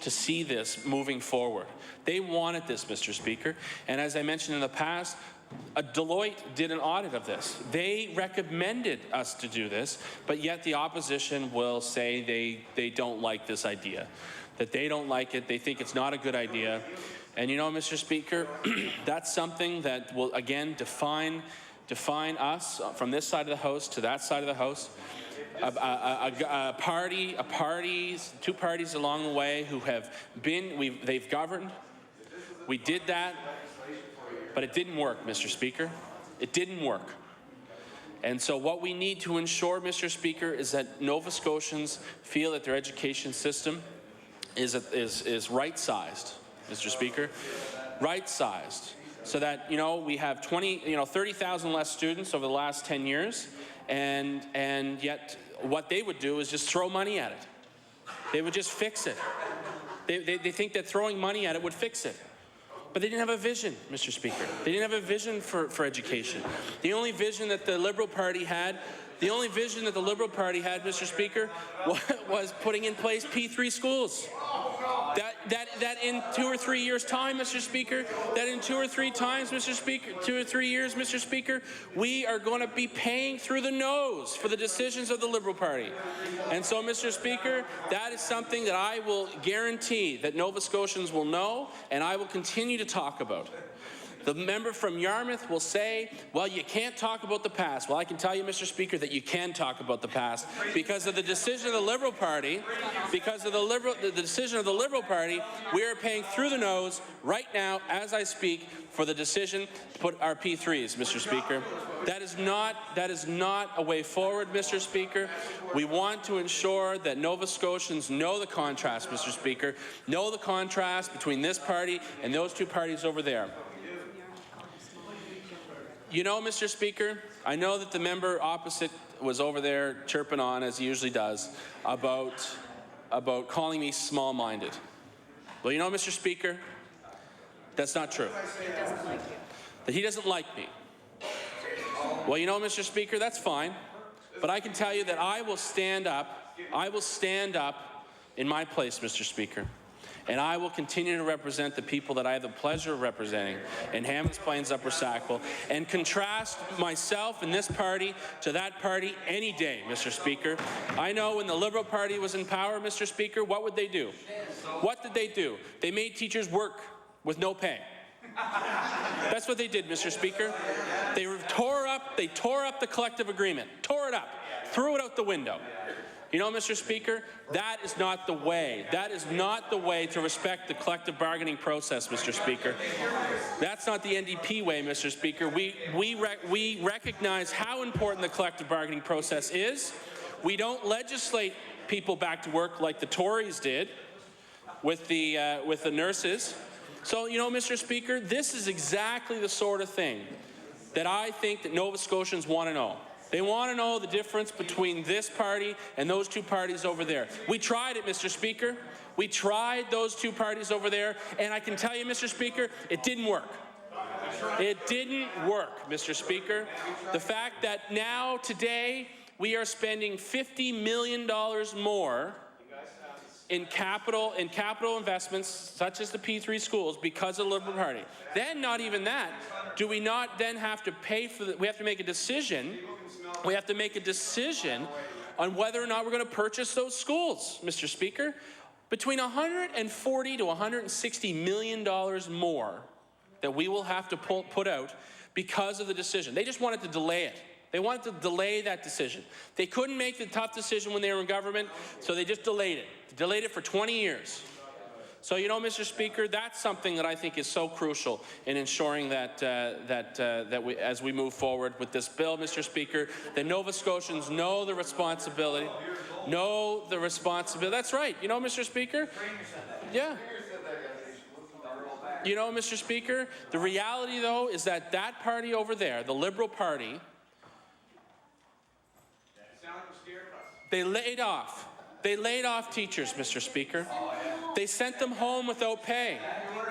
to see this moving forward. They wanted this, Mr. Speaker, and as I mentioned in the past, Deloitte did an audit of this. They recommended us to do this, but yet the opposition will say they don't like this idea, that they don't like it, they think it's not a good idea. And you know, Mr. Speaker, that's something that will again define us from this side of the House to that side of the House. Two parties along the way who have been, they've governed. We did that, but it didn't work, Mr. Speaker. It didn't work. And so what we need to ensure, Mr. Speaker, is that Nova Scotians feel that their education system is right-sized, Mr. Speaker, right-sized, so that, you know, we have 30,000 less students over the last 10 years, and yet what they would do is just throw money at it. They would just fix it. They think that throwing money at it would fix it. But they didn't have a vision, Mr. Speaker. They didn't have a vision for education. The only vision that the Liberal Party had, Mr. Speaker, was putting in place P3 schools. That in 2 or 3 years' time, Mr. Speaker, that in 2 or 3 times, Mr. Speaker, 2 or 3 years, Mr. Speaker, we are going to be paying through the nose for the decisions of the Liberal Party. And so, Mr. Speaker, that is something that I will guarantee that Nova Scotians will know, and I will continue to talk about. The member from Yarmouth will say, well, you can't talk about the past. Well, I can tell you, Mr. Speaker, that you can talk about the past because of the decision of the Liberal Party, the decision of the Liberal Party, we are paying through the nose right now as I speak for the decision to put our P3s, Mr. Speaker. That is not a way forward, Mr. Speaker. We want to ensure that Nova Scotians know the contrast, Mr. Speaker, know the contrast between this party and those two parties over there. You know, Mr. Speaker, I know that the member opposite was over there chirping on, as he usually does, about calling me small-minded. Well, you know, Mr. Speaker, that's not true. He doesn't like you. That he doesn't like me. Well, you know, Mr. Speaker, that's fine. But I can tell you that I will stand up in my place, Mr. Speaker. And I will continue to represent the people that I have the pleasure of representing in Hammonds Plains, Upper Sackville, and contrast myself and this party to that party any day, Mr. Speaker. I know when the Liberal Party was in power, Mr. Speaker, what would they do? What did they do? They made teachers work with no pay. That's what they did, Mr. Speaker. They tore up the collective agreement, tore it up, threw it out the window. You know, Mr. Speaker, that is not the way. That is not the way to respect the collective bargaining process, Mr. Speaker. That's not the NDP way, Mr. Speaker. We recognize how important the collective bargaining process is. We don't legislate people back to work like the Tories did with the nurses. So, you know, Mr. Speaker, this is exactly the sort of thing that I think that Nova Scotians want to know. They want to know the difference between this party and those two parties over there. We tried it, Mr. Speaker. We tried those two parties over there, and I can tell you, Mr. Speaker, it didn't work. It didn't work, Mr. Speaker. The fact that now, today, we are spending $50 million more in capital investments, such as the P3 schools, because of the Liberal Party. Then, not even that, do we not then have to pay for we have to make a decision. We have to make a decision on whether or not we're going to purchase those schools, Mr. Speaker. Between $140 to $160 million more that we will have to put out because of the decision. They just wanted to delay it. They wanted to delay that decision. They couldn't make the tough decision when they were in government, so they just delayed it. Delayed it for 20 years. So, you know, Mr. Speaker, that's something that I think is so crucial in ensuring that we, as we move forward with this bill, Mr. Speaker, that Nova Scotians know the responsibility. Know the responsibility. That's right. You know, Mr. Speaker? Yeah. You know, Mr. Speaker, the reality, though, is that that party over there, the Liberal Party, they laid off teachers, Mr. Speaker. They sent them home without pay.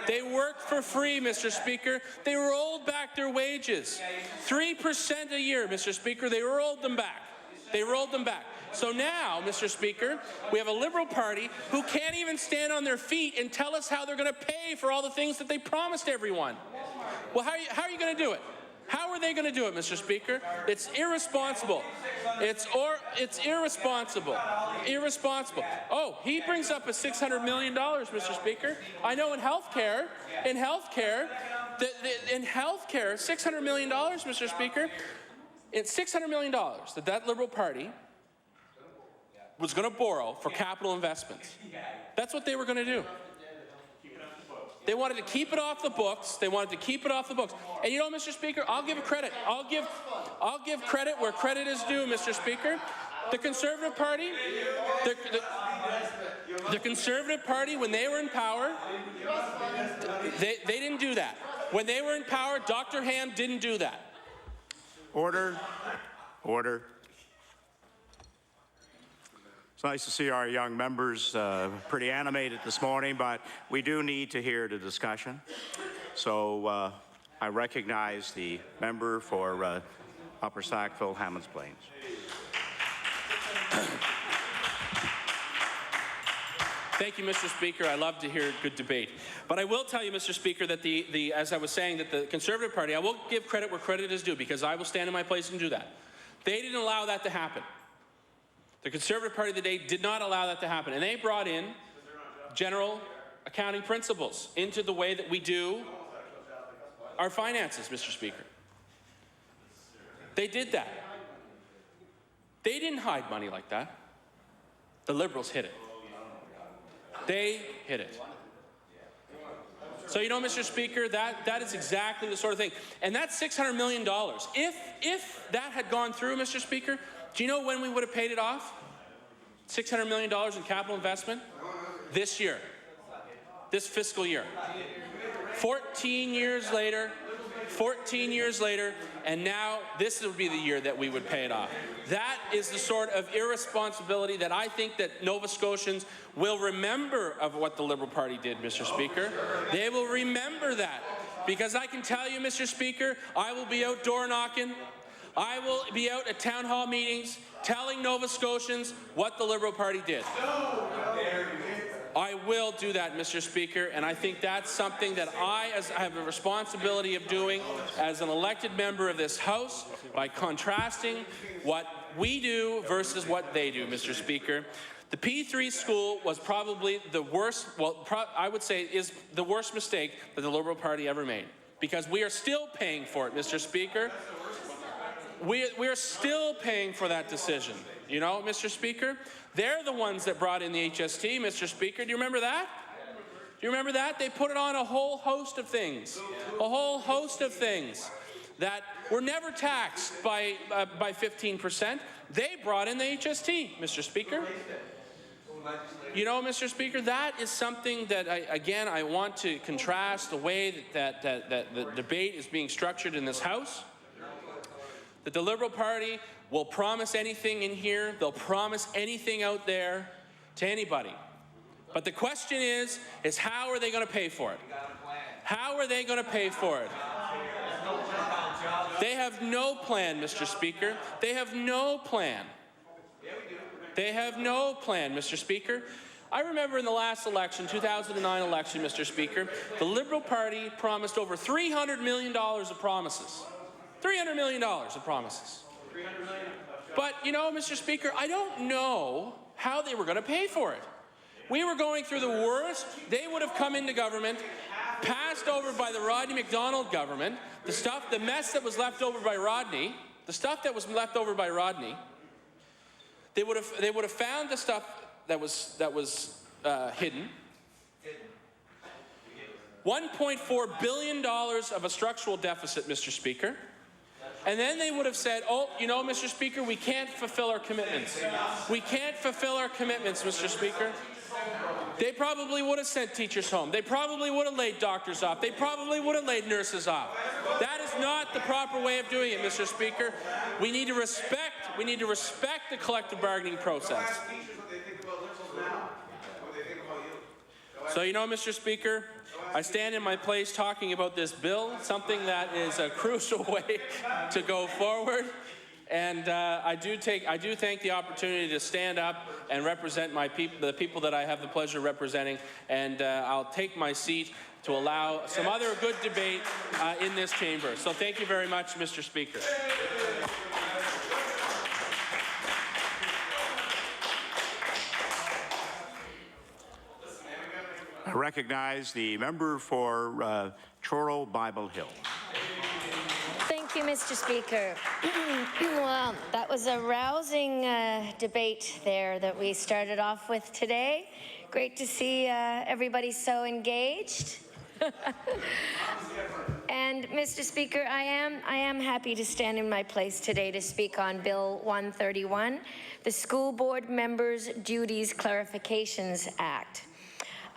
They worked for free, Mr. Speaker. They rolled back their wages. 3% a year, Mr. Speaker. They rolled them back. They rolled them back. So now, Mr. Speaker, we have a Liberal Party who can't even stand on their feet and tell us how they're going to pay for all the things that they promised everyone. Well, how are you going to do it? How are they going to do it, Mr. Speaker? It's irresponsible. It's irresponsible. Irresponsible. Oh, he brings up a $600 million, Mr. Speaker. I know in healthcare, $600 million, Mr. Speaker. It's $600 million that Liberal Party was going to borrow for capital investments. That's what they were going to do. They wanted to keep it off the books. They wanted to keep it off the books. And you know, Mr. Speaker, I'll give credit. I'll give credit where credit is due, Mr. Speaker. The Conservative Party, the Conservative Party, when they were in power, they didn't do that. When they were in power, Dr. Ham didn't do that. Order. Order. It's nice to see our young members pretty animated this morning, but we do need to hear the discussion. So I recognize the member for Upper Sackville, Hammonds Plains. Thank you, Mr. Speaker. I love to hear good debate. But I will tell you, Mr. Speaker, that as I was saying, that the Conservative Party, I will give credit where credit is due, because I will stand in my place and do that. They didn't allow that to happen. The Conservative Party of the day did not allow that to happen. And they brought in general accounting principles into the way that we do our finances, Mr. Speaker. They did that. They didn't hide money like that. The Liberals hid it. They hid it. So, you know, Mr. Speaker, that is exactly the sort of thing. And that's $600 million. If that had gone through, Mr. Speaker, do you know when we would have paid it off? $600 million in capital investment? This year. This fiscal year. 14 years later, and now this would be the year that we would pay it off. That is the sort of irresponsibility that I think that Nova Scotians will remember of what the Liberal Party did, Mr. Speaker. They will remember that. Because I can tell you, Mr. Speaker, I will be out door knocking. I will be out at town hall meetings telling Nova Scotians what the Liberal Party did. I will do that, Mr. Speaker, and I think that's something that I have a responsibility of doing as an elected member of this House, by contrasting what we do versus what they do, Mr. Speaker. The P3 school was probably the worst, I would say is the worst mistake that the Liberal Party ever made, because we are still paying for it, Mr. Speaker. We are still paying for that decision. You know, Mr. Speaker, they're the ones that brought in the HST, Mr. Speaker. Do you remember that? Do you remember that? They put it on a whole host of things. A whole host of things that were never taxed by 15%. They brought in the HST, Mr. Speaker. You know, Mr. Speaker, that is something that, I want to contrast the way that the debate is being structured in this House. That the Liberal Party will promise anything in here, they'll promise anything out there to anybody. But the question is how are they going to pay for it? How are they going to pay for it? They have no plan, Mr. Speaker. They have no plan. They have no plan, Mr. Speaker. I remember in the last election, 2009 election, Mr. Speaker, the Liberal Party promised over $300 million of promises. $300 million of promises. But, you know, Mr. Speaker, I don't know how they were going to pay for it. We were going through the worst. They would have come into government, passed over by the Rodney MacDonald government, the mess that was left over by Rodney, they would have found the stuff that was hidden. $1.4 billion of a structural deficit, Mr. Speaker. And then they would have said, oh, you know, Mr. Speaker, we can't fulfill our commitments. We can't fulfill our commitments, Mr. Speaker. They probably would have sent teachers home. They probably would have laid doctors off. They probably would have laid nurses off. That is not the proper way of doing it, Mr. Speaker. We need to respect the collective bargaining process. So, you know, Mr. Speaker, I stand in my place talking about this bill, something that is a crucial way to go forward. And I do thank the opportunity to stand up and represent the people that I have the pleasure of representing, and I'll take my seat to allow some other good debate in this chamber. So thank you very much, Mr. Speaker. I recognize the member for Truro Bible Hill. Thank you, Mr. Speaker. Well, that was a rousing debate there that we started off with today. Great to see everybody so engaged. And Mr. Speaker, I am happy to stand in my place today to speak on Bill 131, the School Board Members' Duties Clarifications Act.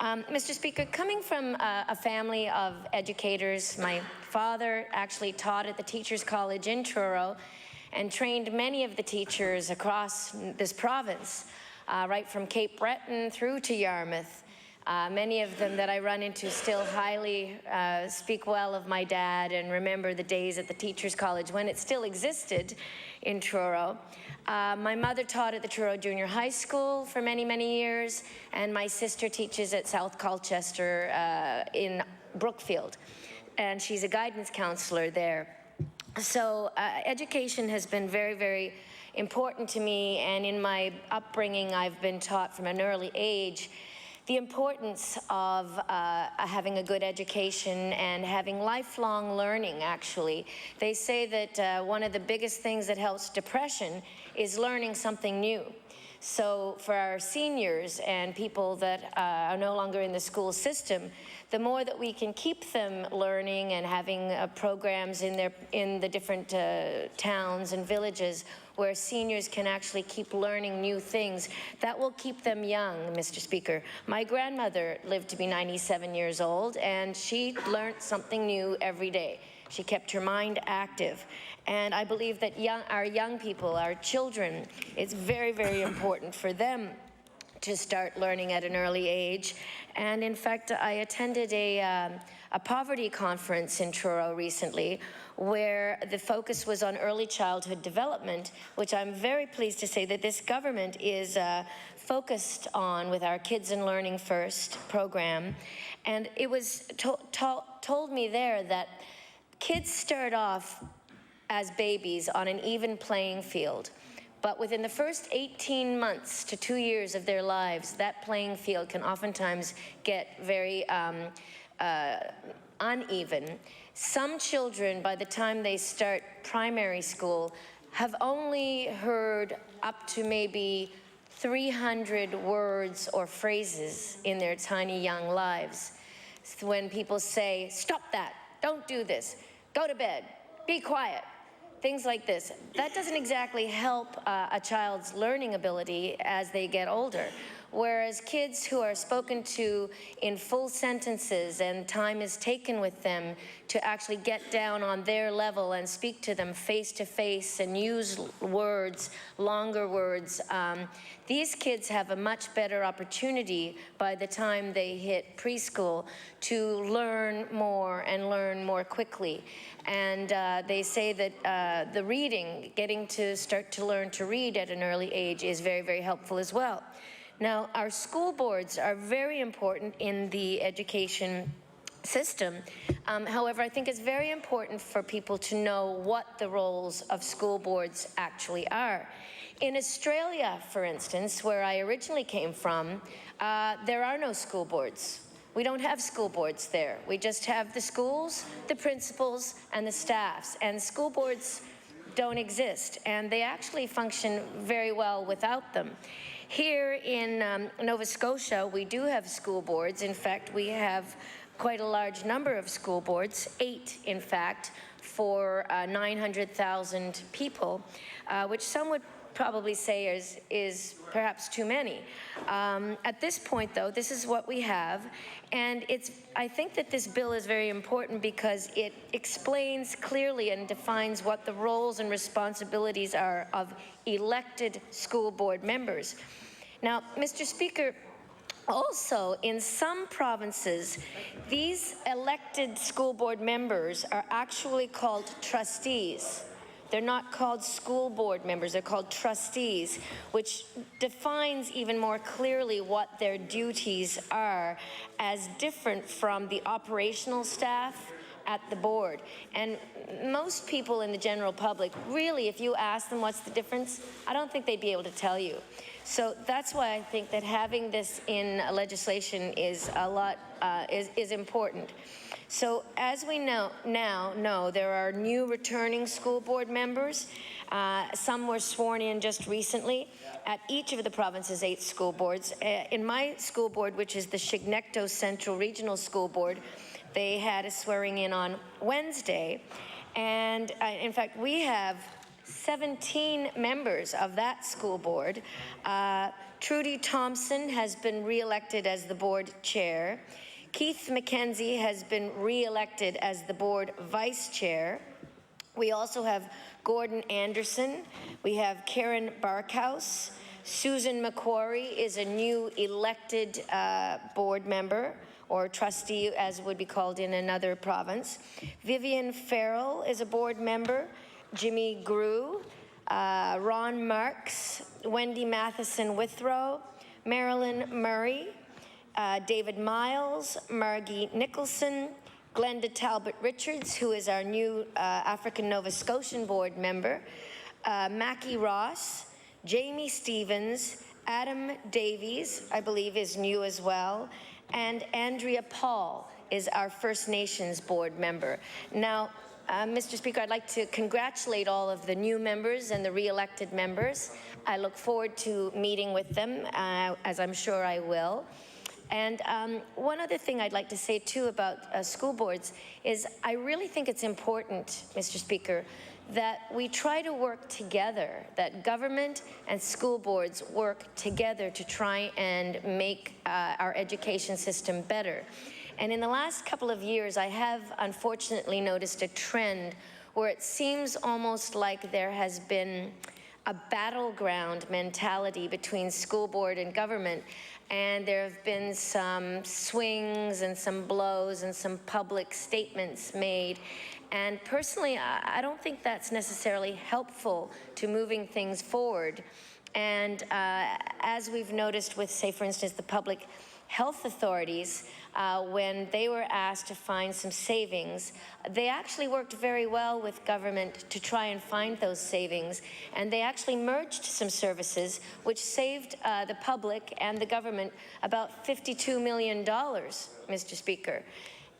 Mr. Speaker, coming from a family of educators, my father actually taught at the Teachers College in Truro and trained many of the teachers across this province, right from Cape Breton through to Yarmouth. Many of them that I run into still highly speak well of my dad and remember the days at the Teachers College when it still existed in Truro. My mother taught at the Truro Junior High School for many, many years, and my sister teaches at South Colchester in Brookfield, and she's a guidance counselor there. So education has been very, very important to me, and in my upbringing, I've been taught from an early age the importance of having a good education and having lifelong learning, actually. They say that one of the biggest things that helps depression is learning something new. So for our seniors and people that are no longer in the school system, the more that we can keep them learning and having programs in the different towns and villages where seniors can actually keep learning new things, that will keep them young, Mr. Speaker. My grandmother lived to be 97 years old, and she learned something new every day. She kept her mind active. And I believe that our young people, our children, it's very, very important for them to start learning at an early age. And in fact, I attended a poverty conference in Truro recently where the focus was on early childhood development, which I'm very pleased to say that this government is focused on with our Kids and Learning First program. And it was told me there that kids start off as babies on an even playing field. But within the first 18 months to 2 years of their lives, that playing field can oftentimes get very uneven. Some children, by the time they start primary school, have only heard up to maybe 300 words or phrases in their tiny young lives. When people say, "Stop that, don't do this, go to bed, be quiet," things like this. That doesn't exactly help a child's learning ability as they get older. Whereas kids who are spoken to in full sentences and time is taken with them to actually get down on their level and speak to them face to face and use words, longer words, these kids have a much better opportunity by the time they hit preschool to learn more and learn more quickly. And they say that the reading, getting to start to learn to read at an early age is very, very helpful as well. Now, our school boards are very important in the education system. However, I think it's very important for people to know what the roles of school boards actually are. In Australia, for instance, where I originally came from, there are no school boards. We don't have school boards there. We just have the schools, the principals, and the staffs. And school boards don't exist, and they actually function very well without them. Here in Nova Scotia, we do have school boards. In fact, we have quite a large number of school boards, 8 in fact, for 900,000 people, which some would probably say is perhaps too many. At this point, though, this is what we have, and I think that this bill is very important because it explains clearly and defines what the roles and responsibilities are of elected school board members. Now, Mr. Speaker, also, in some provinces, these elected school board members are actually called trustees. They're not called school board members, they're called trustees, which defines even more clearly what their duties are as different from the operational staff at the board. And most people in the general public, really, if you ask them what's the difference, I don't think they'd be able to tell you. So that's why I think that having this in legislation is a lot, is important. So as we now know, there are new returning school board members. Some were sworn in just recently at each of the province's 8 school boards. In my school board, which is the Chignecto Central Regional School Board, they had a swearing in on Wednesday. And in fact, we have 17 members of that school board. Trudy Thompson has been re-elected as the board chair. Keith McKenzie has been re-elected as the board vice chair. We also have Gordon Anderson. We have Karen Barkhouse. Susan McQuarrie is a new elected board member, or trustee as would be called in another province. Vivian Farrell is a board member. Jimmy Grew, Ron Marks, Wendy Matheson Withrow, Marilyn Murray, David Miles, Margie Nicholson, Glenda Talbot Richards, who is our new African Nova Scotian board member, Mackie Ross, Jamie Stevens, Adam Davies, I believe is new as well, and Andrea Paul is our First Nations board member. Now, Mr. Speaker, I'd like to congratulate all of the new members and the re-elected members. I look forward to meeting with them, as I'm sure I will. And one other thing I'd like to say, too, about school boards is I really think it's important, Mr. Speaker, that we try to work together, that government and school boards work together to try and make our education system better. And in the last couple of years, I have unfortunately noticed a trend where it seems almost like there has been a battleground mentality between school board and government. And there have been some swings and some blows and some public statements made. And personally, I don't think that's necessarily helpful to moving things forward. And as we've noticed with, say, for instance, the public health authorities, when they were asked to find some savings, they actually worked very well with government to try and find those savings. And they actually merged some services, which saved the public and the government about $52 million, Mr. Speaker.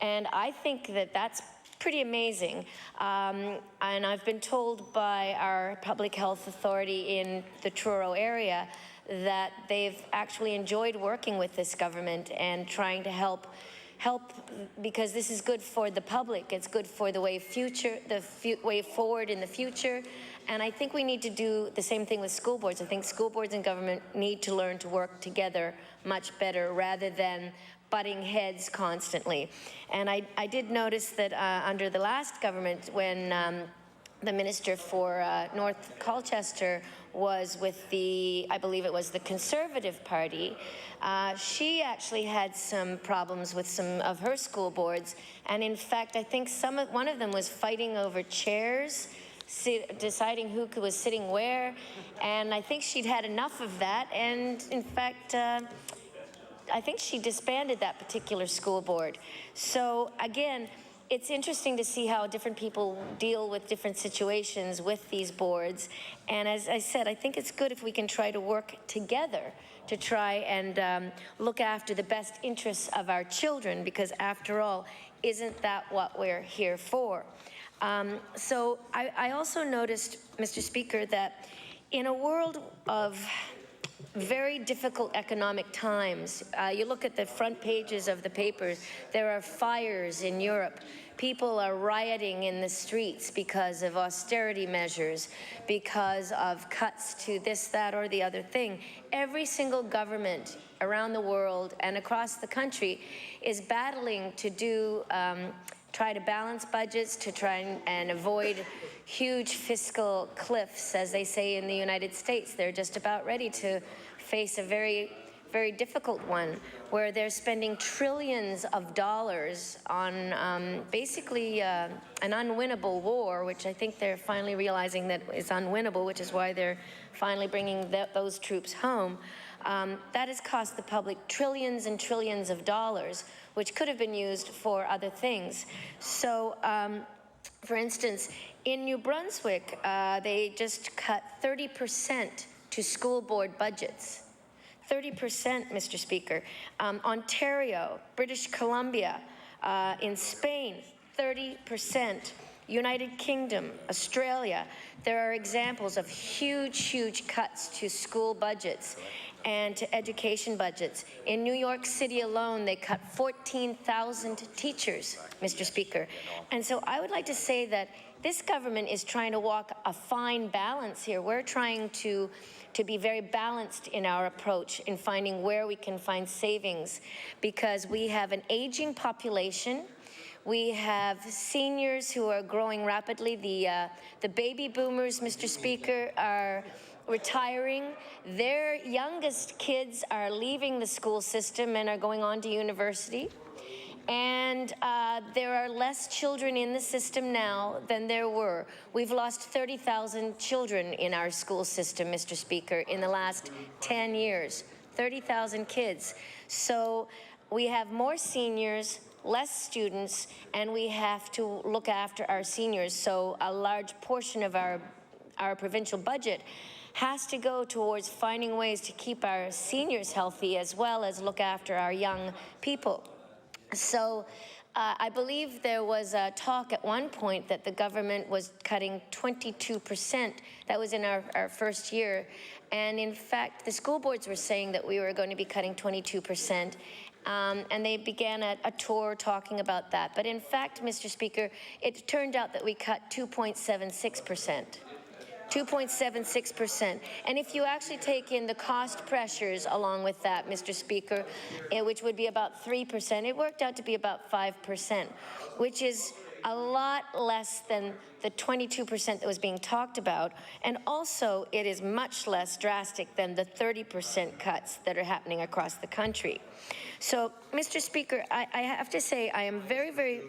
And I think that that's pretty amazing. And I've been told by our public health authority in the Truro area that they've actually enjoyed working with this government and trying to help because this is good for the public. It's good for the way forward in the future. And I think we need to do the same thing with school boards. I think school boards and government need to learn to work together much better rather than butting heads constantly. And I did notice that under the last government, when the Minister for North Colchester was with the, I believe it was the Conservative Party, she actually had some problems with some of her school boards. And in fact, I think one of them was fighting over chairs, deciding who was sitting where. And I think she'd had enough of that. And in fact, I think she disbanded that particular school board. So again, it's interesting to see how different people deal with different situations with these boards. And as I said, I think it's good if we can try to work together to try and look after the best interests of our children, because after all, isn't that what we're here for? So I also noticed, Mr. Speaker, that in a world of very difficult economic times. You look at the front pages of the papers, there are fires in Europe. People are rioting in the streets because of austerity measures, because of cuts to this, that, or the other thing. Every single government around the world and across the country is battling to do try to balance budgets, to try and avoid huge fiscal cliffs, as they say in the United States. They're just about ready to face a very very difficult one, where they're spending trillions of dollars on basically an unwinnable war, which I think they're finally realizing that is unwinnable, which is why they're finally bringing those troops home. That has cost the public trillions and trillions of dollars, which could have been used for other things. So, for instance, in New Brunswick, they just cut 30% to school board budgets. 30%, Mr. Speaker. Ontario, British Columbia, in Spain, 30%. United Kingdom, Australia, there are examples of huge, huge cuts to school budgets and to education budgets. In New York City alone, they cut 14,000 teachers, Mr. Speaker. And so I would like to say that this government is trying to walk a fine balance here. We're trying to be very balanced in our approach in finding where we can find savings, because we have an aging population. We have seniors who are growing rapidly. The baby boomers, Mr. Speaker, are retiring. Their youngest kids are leaving the school system and are going on to university. And there are less children in the system now than there were. We've lost 30,000 children in our school system, Mr. Speaker, in the last 10 years. 30,000 kids. So we have more seniors, less students, and we have to look after our seniors. So a large portion of our provincial budget has to go towards finding ways to keep our seniors healthy as well as look after our young people. So I believe there was a talk at one point that the government was cutting 22%. That was in our first year. And in fact, the school boards were saying that we were going to be cutting 22%. And they began a tour talking about that. But in fact, Mr. Speaker, it turned out that we cut 2.76%. 2.76%. And if you actually take in the cost pressures along with that, Mr. Speaker, which would be about 3%, it worked out to be about 5%, which is a lot less than the 22% that was being talked about. And also, it is much less drastic than the 30% cuts that are happening across the country. So, Mr. Speaker, I have to say I am very, very...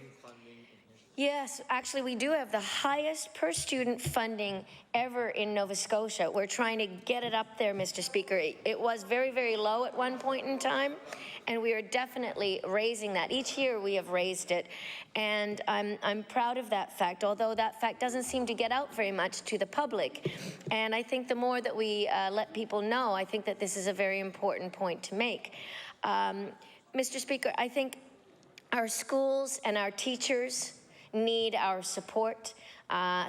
Yes, actually, we do have the highest per student funding ever in Nova Scotia. We're trying to get it up there, Mr. Speaker. It was very, very low at one point in time, and we are definitely raising that. Each year we have raised it, and I'm proud of that fact, although that fact doesn't seem to get out very much to the public. And I think the more that we let people know, I think that this is a very important point to make. Mr. Speaker, I think our schools and our teachers need our support.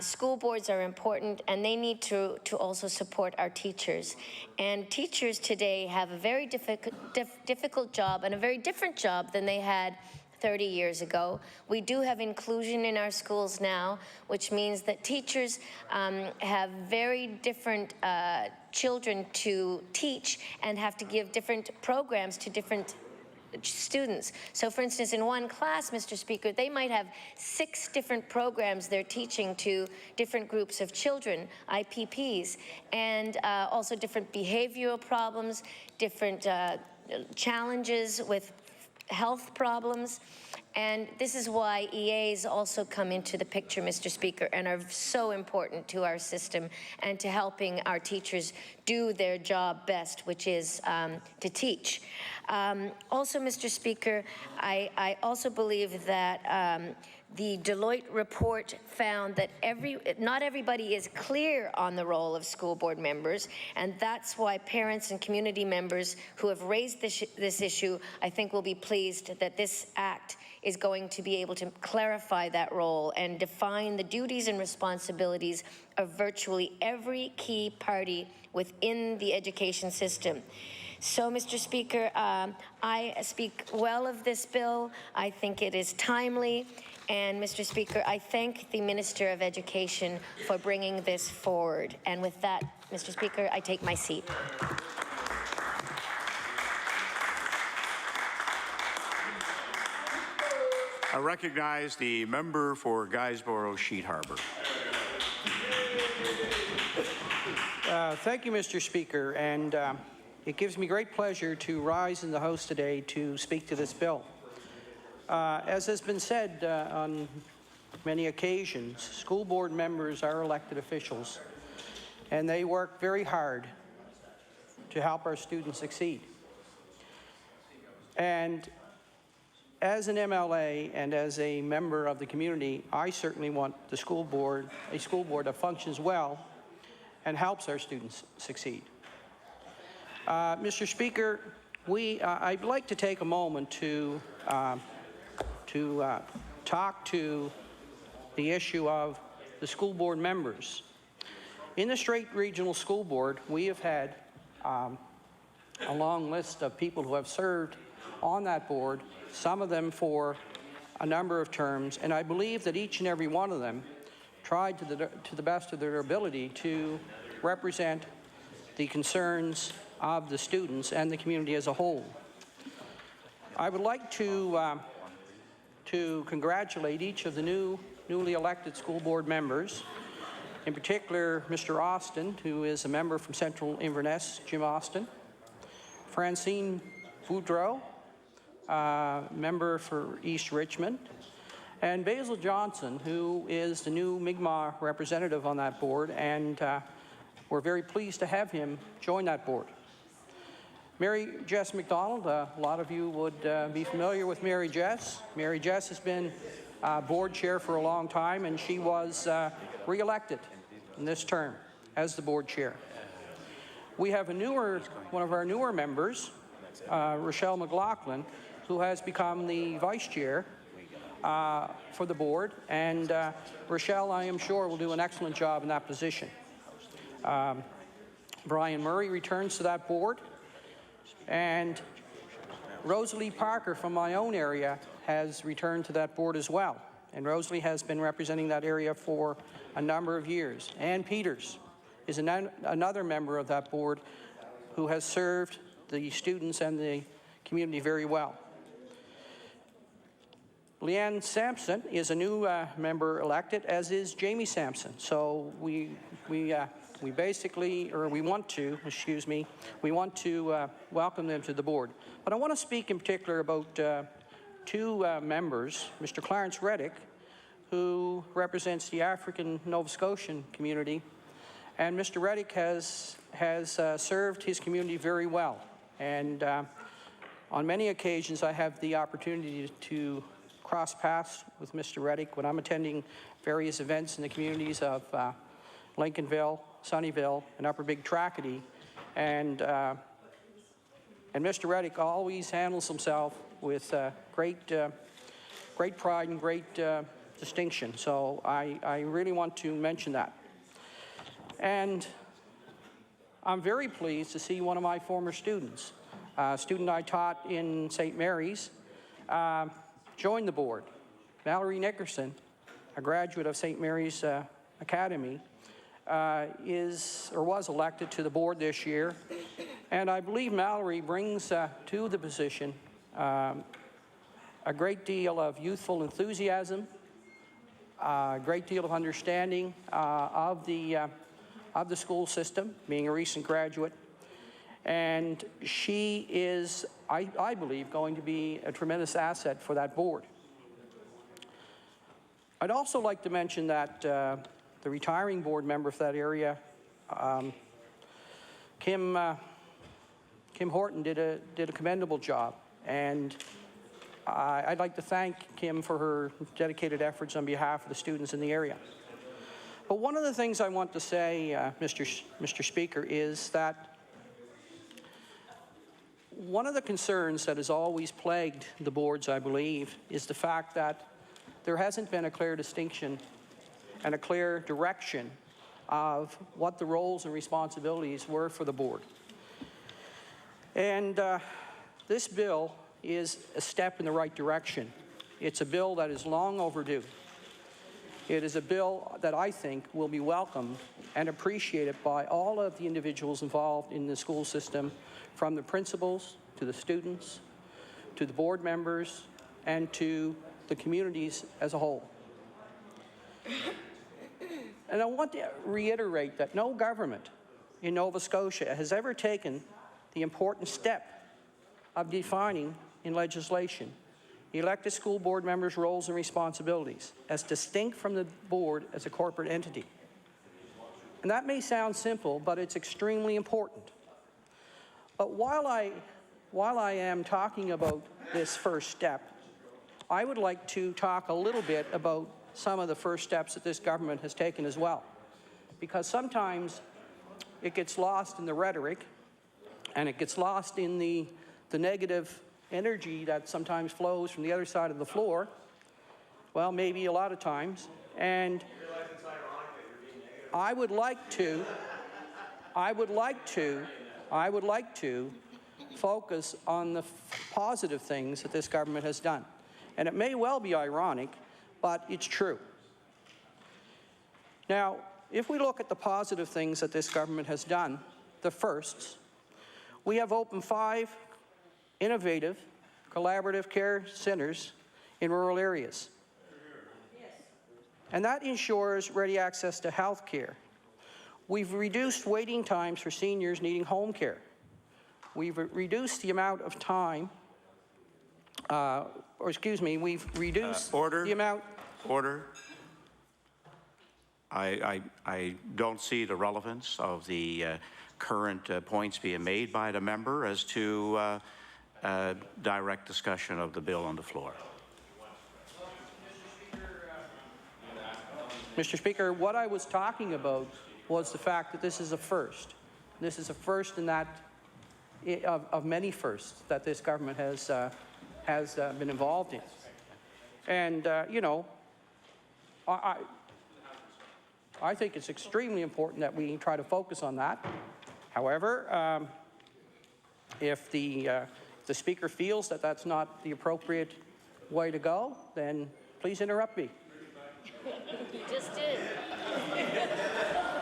School boards are important, and they need to also support our teachers. And teachers today have a very difficult job, and a very different job than they had 30 years ago. We do have inclusion in our schools now, which means that teachers have very different children to teach and have to give different programs to different students. So for instance, in one class, Mr. Speaker, they might have 6 different programs they're teaching to different groups of children, IPPs, and also different behavioral problems, different challenges with health problems. And this is why EAs also come into the picture, Mr. Speaker, and are so important to our system and to helping our teachers do their job best, which is to teach. Also, Mr. Speaker, I also believe that the Deloitte report found that not everybody is clear on the role of school board members, and that's why parents and community members who have raised this issue, I think, will be pleased that this act is going to be able to clarify that role and define the duties and responsibilities of virtually every key party within the education system. So, Mr. Speaker, I speak well of this bill. I think it is timely. And, Mr. Speaker, I thank the Minister of Education for bringing this forward. And with that, Mr. Speaker, I take my seat. I recognize the member for Guysborough-Sheet Harbour. Thank you, Mr. Speaker. And It gives me great pleasure to rise in the House today to speak to this bill. As has been said on many occasions, school board members are elected officials, and they work very hard to help our students succeed. And as an MLA and as a member of the community, I certainly want the school board, a school board that functions well and helps our students succeed. Mr. Speaker, I'd like to take a moment to talk to the issue of the school board members. In the Strait Regional School Board, we have had a long list of people who have served on that board, some of them for a number of terms, and I believe that each and every one of them tried to the best of their ability to represent the concerns of the students and the community as a whole. I would like to congratulate each of the newly elected school board members, in particular Mr. Austin, who is a member from Central Inverness, Jim Austin, Francine Boudreau, member for East Richmond, and Basil Johnson, who is the new Mi'kmaq representative on that board, and we're very pleased to have him join that board. Mary Jess MacDonald, a lot of you would be familiar with Mary Jess. Mary Jess has been board chair for a long time, and she was re-elected in this term as the board chair. We have one of our newer members, Rochelle McLaughlin, who has become the vice chair for the board, and Rochelle, I am sure, will do an excellent job in that position. Brian Murray returns to that board, and Rosalie Parker from my own area has returned to that board as well, and Rosalie has been representing that area for a number of years. Ann Peters is another member of that board who has served the students and the community very well. Leanne Sampson is a new member elected, as is Jamie Sampson. So we want to welcome them to the board. But I want to speak in particular about two members, Mr. Clarence Reddick, who represents the African Nova Scotian community, and Mr. Reddick has served his community very well. And on many occasions, I have the opportunity to cross paths with Mr. Reddick when I'm attending various events in the communities of Lincolnville, Sunnyvale, and Upper Big Tracadie, and Mr. Reddick always handles himself with great pride and great distinction. So I really want to mention that. And I'm very pleased to see one of my former students, a student I taught in St. Mary's, join the board. Mallory Nickerson, a graduate of St. Mary's Academy, was elected to the board this year, and I believe Mallory brings to the position a great deal of youthful enthusiasm, a great deal of understanding of the school system, being a recent graduate, and she is, I believe, going to be a tremendous asset for that board. I'd also like to mention that the retiring board member for that area, Kim Horton, did a commendable job, and I'd like to thank Kim for her dedicated efforts on behalf of the students in the area. But one of the things I want to say, Mr. Speaker, is that one of the concerns that has always plagued the boards, I believe, is the fact that there hasn't been a clear distinction and a clear direction of what the roles and responsibilities were for the board. And this bill is a step in the right direction. It's a bill that is long overdue. It is a bill that I think will be welcomed and appreciated by all of the individuals involved in the school system, from the principals to the students, to the board members, and to the communities as a whole. And I want to reiterate that no government in Nova Scotia has ever taken the important step of defining in legislation elected school board members' roles and responsibilities as distinct from the board as a corporate entity. And that may sound simple, but it's extremely important. But while I am talking about this first step, I would like to talk a little bit about some of the first steps that this government has taken as well. Because sometimes it gets lost in the rhetoric, and it gets lost in the negative energy that sometimes flows from the other side of the floor. Well, maybe a lot of times. And I would like to focus on the positive things that this government has done. And it may well be ironic, but it's true. Now, if we look at the positive things that this government has done, the firsts, we have opened 5 innovative, collaborative care centers in rural areas. And that ensures ready access to health care. We've reduced waiting times for seniors needing home care. We've reduced the amount of time, we've reduced the amount. Order. I don't see the relevance of the current points being made by the member as to direct discussion of the bill on the floor. Mr. Speaker, what I was talking about was the fact that this is a first. This is a first in that of many firsts that this government has been involved in. And, you know, I think it's extremely important that we try to focus on that. However, if the Speaker feels that that's not the appropriate way to go, then please interrupt me. You just did.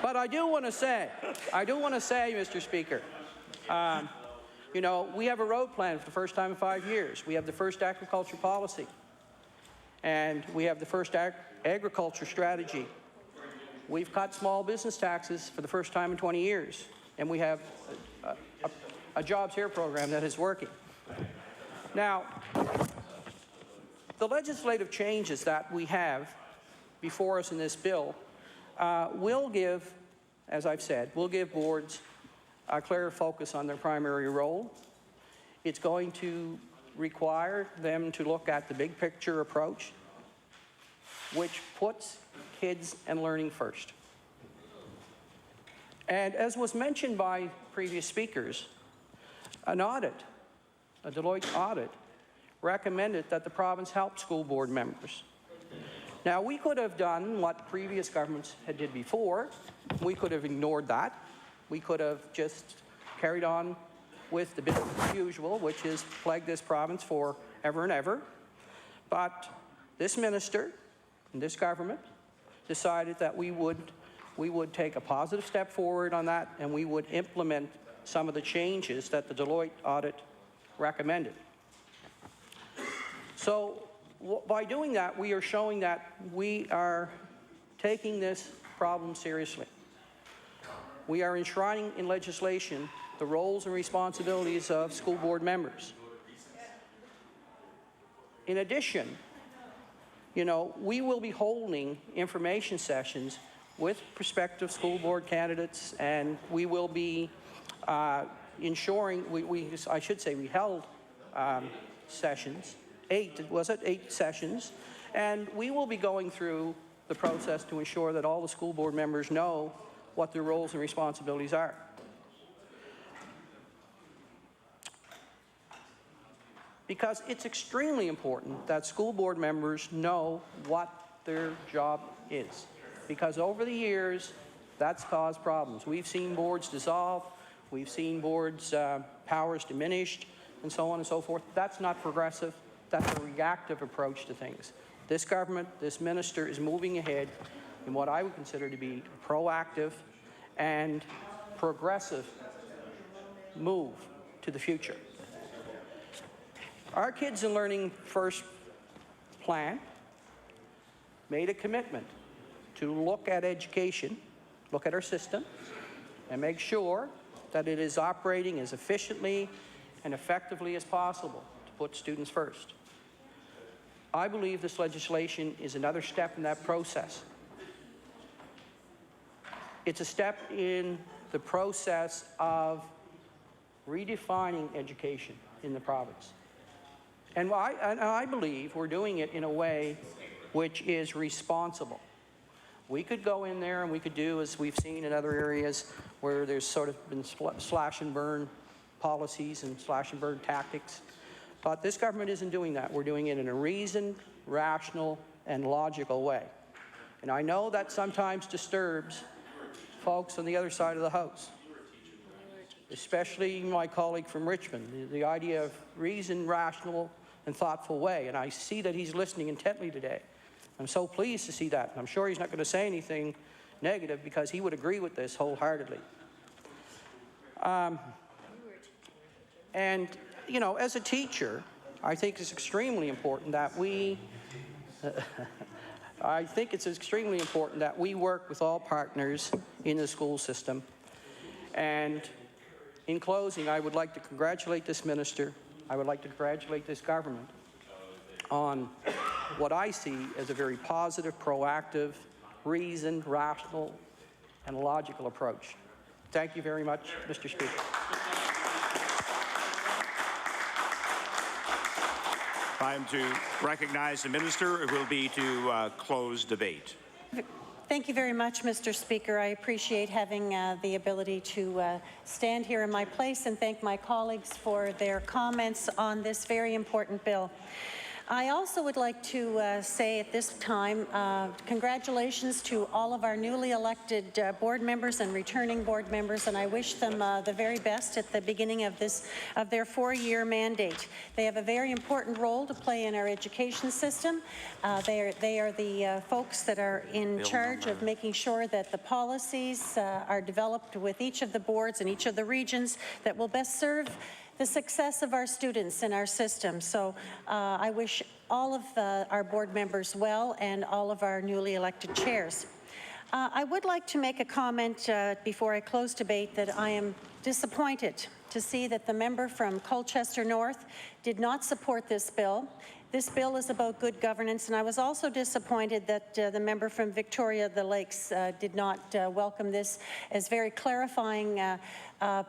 But I do want to say, Mr. Speaker, you know, we have a road plan for the first time in 5 years. We have the first agriculture policy. And we have the first agriculture strategy. We've cut small business taxes for the first time in 20 years. And we have a jobs here program that is working. Now, the legislative changes that we have before us in this bill will give, as I've said, will give boards a clear focus on their primary role. It's going to require them to look at the big picture approach, which puts kids and learning first. And as was mentioned by previous speakers, an audit, a Deloitte audit, recommended that the province help school board members. Now, we could have done what previous governments had did before. We could have ignored that. We could have just carried on with the business as usual, which has plagued this province for ever and ever. But this minister and this government decided that we would take a positive step forward on that, and we would implement some of the changes that the Deloitte audit recommended. So by doing that, we are showing that we are taking this problem seriously. We are enshrining in legislation the roles and responsibilities of school board members. In addition, you know, we will be holding information sessions with prospective school board candidates, and we will be ensuring, I should say we held sessions, 8 sessions, and we will be going through the process to ensure that all the school board members know what their roles and responsibilities are. Because it's extremely important that school board members know what their job is. Because over the years, that's caused problems. We've seen boards dissolve, we've seen boards' powers diminished, and so on and so forth. That's not progressive. That's a reactive approach to things. This government, this minister is moving ahead in what I would consider to be a proactive and progressive move to the future. Our Kids and Learning First plan made a commitment to look at education, look at our system, and make sure that it is operating as efficiently and effectively as possible to put students first. I believe this legislation is another step in that process. It's a step in the process of redefining education in the province. And I believe we're doing it in a way which is responsible. We could go in there and we could do, as we've seen in other areas where there's sort of been slash and burn policies and slash and burn tactics. But this government isn't doing that. We're doing it in a reasoned, rational, and logical way. And I know that sometimes disturbs folks on the other side of the House, especially my colleague from Richmond, the idea of reasoned, rational, and thoughtful way. And I see that he's listening intently today. I'm so pleased to see that. And I'm sure he's not going to say anything negative because he would agree with this wholeheartedly. And, you know, as a teacher, I think it's extremely important that we work with all partners in the school system. And in closing, I would like to congratulate this minister. I would like to congratulate this government on what I see as a very positive, proactive, reasoned, rational, and logical approach. Thank you very much, Mr. Speaker. Time to recognize the minister. It will be to close debate. Thank you very much, Mr. Speaker. I appreciate having the ability to stand here in my place and thank my colleagues for their comments on this very important bill. I also would like to say at this time, congratulations to all of our newly elected board members and returning board members, and I wish them the very best at the beginning of their 4-year mandate. They have a very important role to play in our education system. They are the folks that are in charge of making sure that the policies are developed with each of the boards and each of the regions that will best serve the success of our students in our system. So I wish all of our board members well and all of our newly elected chairs. I would like to make a comment before I close debate that I am disappointed to see that the member from Colchester North did not support this bill. This bill is about good governance, and I was also disappointed that the member from Victoria the Lakes did not welcome this as very clarifying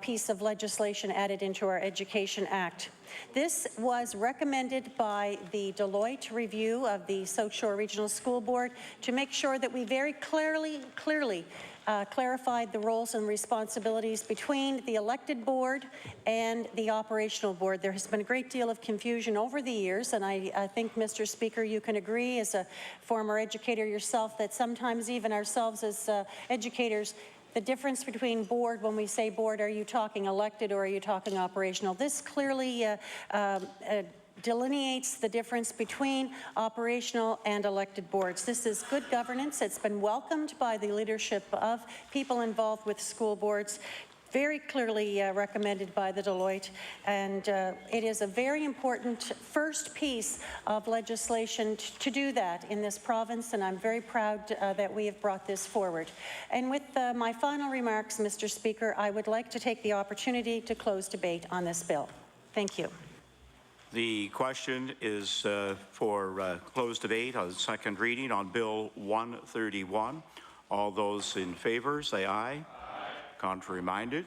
piece of legislation added into our Education Act. This was recommended by the Deloitte review of the South Shore Regional School Board to make sure that we very clearly clarified the roles and responsibilities between the elected board and the operational board. There has been a great deal of confusion over the years, and I think, Mr. Speaker, you can agree as a former educator yourself that sometimes even ourselves as educators, the difference between board, when we say board, are you talking elected or are you talking operational? This clearly delineates the difference between operational and elected boards. This is good governance. It's been welcomed by the leadership of people involved with school boards, very clearly recommended by the Deloitte, and it is a very important first piece of legislation to do that in this province, and I'm very proud that we have brought this forward. And with my final remarks, Mr. Speaker, I would like to take the opportunity to close debate on this bill. Thank you. The question is for closed debate on second reading on Bill 131. All those in favour say aye. Contrary minded,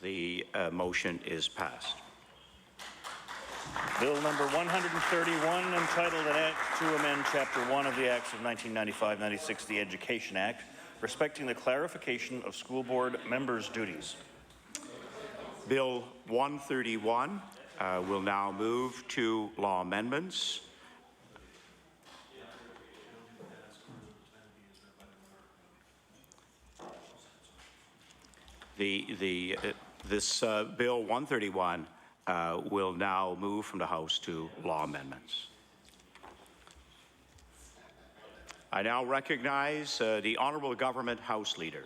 the motion is passed. Bill number 131, entitled an Act to amend Chapter 1 of the Acts of 1995-96, the Education Act, respecting the clarification of school board members' duties. Bill 131 will now move to law amendments. This Bill 131 will now move from the House to law amendments. I now recognize the Honourable Government House Leader.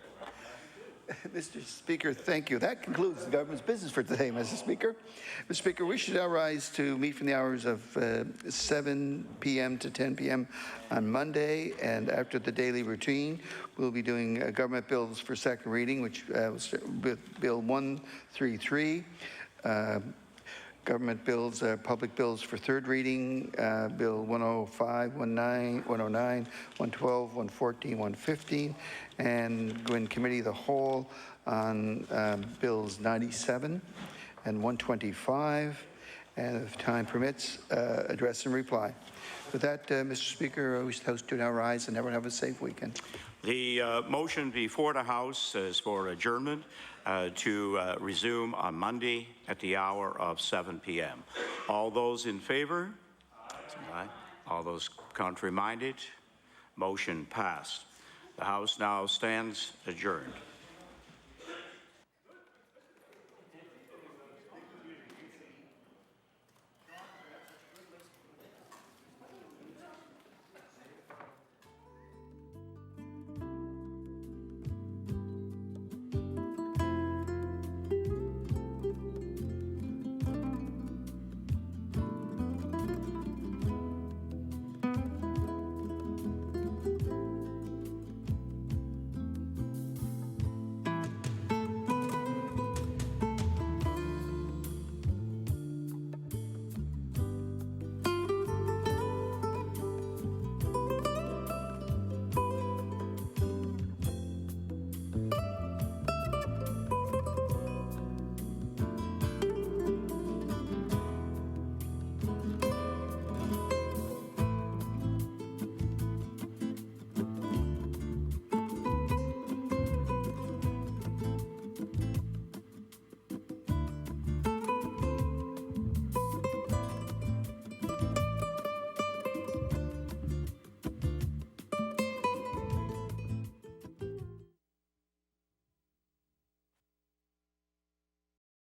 Mr. Speaker, thank you. That concludes the government's business for today, Mr. Speaker. Mr. Speaker, we should now rise to meet from the hours of 7 p.m. to 10 p.m. on Monday, and after the daily routine, we'll be doing government bills for second reading, which will start with Bill 133. Government bills, public bills for third reading, Bill 105, 109, 112, 114, 115, and go in committee of the whole on bills 97 and 125, and if time permits, address and reply. With that, Mr. Speaker, we house to now rise and everyone have a safe weekend. The motion before the House is for adjournment to resume on Monday at the hour of 7 p.m. All those in favor? Aye. All those contrary-minded? Motion passed. The House now stands adjourned.